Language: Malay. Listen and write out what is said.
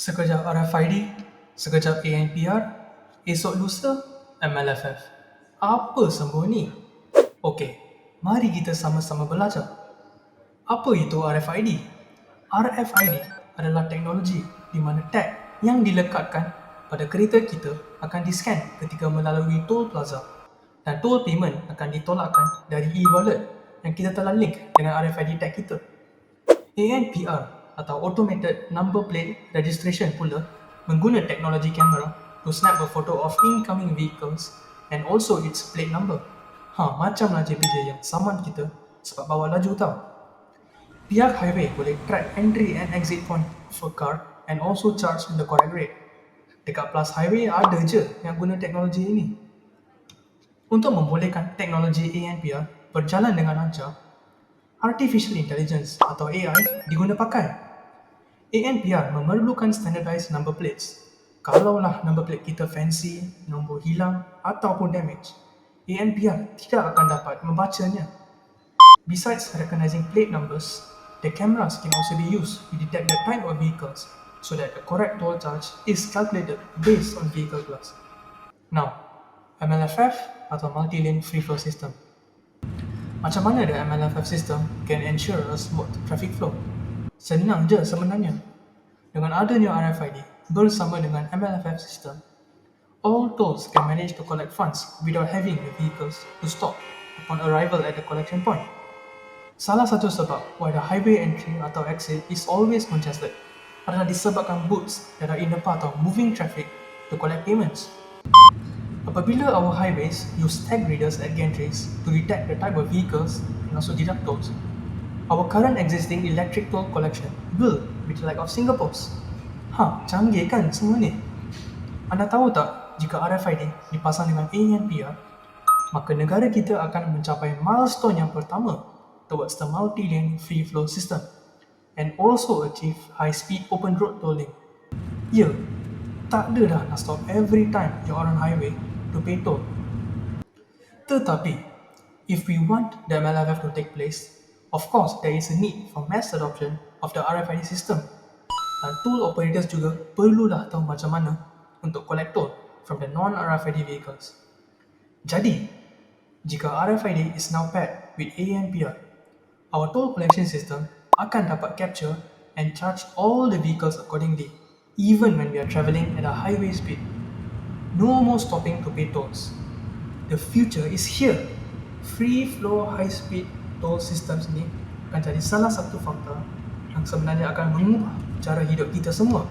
Sekejap RFID, sekejap ANPR, esok lusa MLFF. Apa semua ni? Okey, mari kita sama-sama belajar. Apa itu RFID? RFID adalah teknologi di mana tag yang dilekatkan pada kereta kita akan di-scan ketika melalui toll plaza dan toll payment akan ditolakkan dari e-wallet yang kita telah link dengan RFID tag kita. ANPR atau Automated Number Plate Registration pula mengguna teknologi kamera to snap a photo of incoming vehicles and also its plate number. Macamlah JPJ yang saman kita sebab bawa laju tau. Pihak highway boleh track entry and exit point of a car and also charge in the correct rate. Dekat plus highway ada je yang guna teknologi ini. Untuk membolehkan teknologi ANPR berjalan dengan lancar, Artificial Intelligence atau AI diguna pakai. ANPR memerlukan standardized number plates. Kalaulah number plate kita fancy, nombor hilang ataupun damage, ANPR tidak akan dapat membacanya. Besides recognizing plate numbers, the cameras can also be used to detect the type of vehicles so that the correct toll charge is calculated based on vehicle class. Now, MLFF atau Multi-Lane Free Flow System. Macam mana the MLFF system can ensure a smooth traffic flow? Senang je sebenarnya. Dengan adanya RFID bersama dengan MLFF system, all tolls can manage to collect funds without having the vehicles to stop upon arrival at the collection point. Salah satu sebab why the highway entry atau exit is always congested adalah disebabkan booths that are in the path of moving traffic to collect payments. Apabila our highways use tag readers at gantries to detect the type of vehicles and also deduct tolls, our current existing electric toll collection will be the like of Singapore's. Canggih kan semua ni? Anda tahu tak, jika RFID dipasang dengan ANPR, maka negara kita akan mencapai milestone yang pertama towards the multi-lane free flow system and also achieve high-speed open road tolling. Ya, tak ada dah nak stop every time you're on highway to pay toll. Tetapi, if we want the MLFF to take place, of course there is a need for mass adoption of the RFID system. Dan toll operators juga perlulah tahu macam mana untuk collect toll from the non-RFID vehicles. Jadi, jika RFID is now paired with ANPR, our toll collection system akan dapat capture and charge all the vehicles accordingly, even when we are travelling at a highway speed. No more stopping to pay tolls. The future is here. Free flow high speed toll systems ni akan jadi salah satu faktor yang sebenarnya akan mengubah cara hidup kita semua.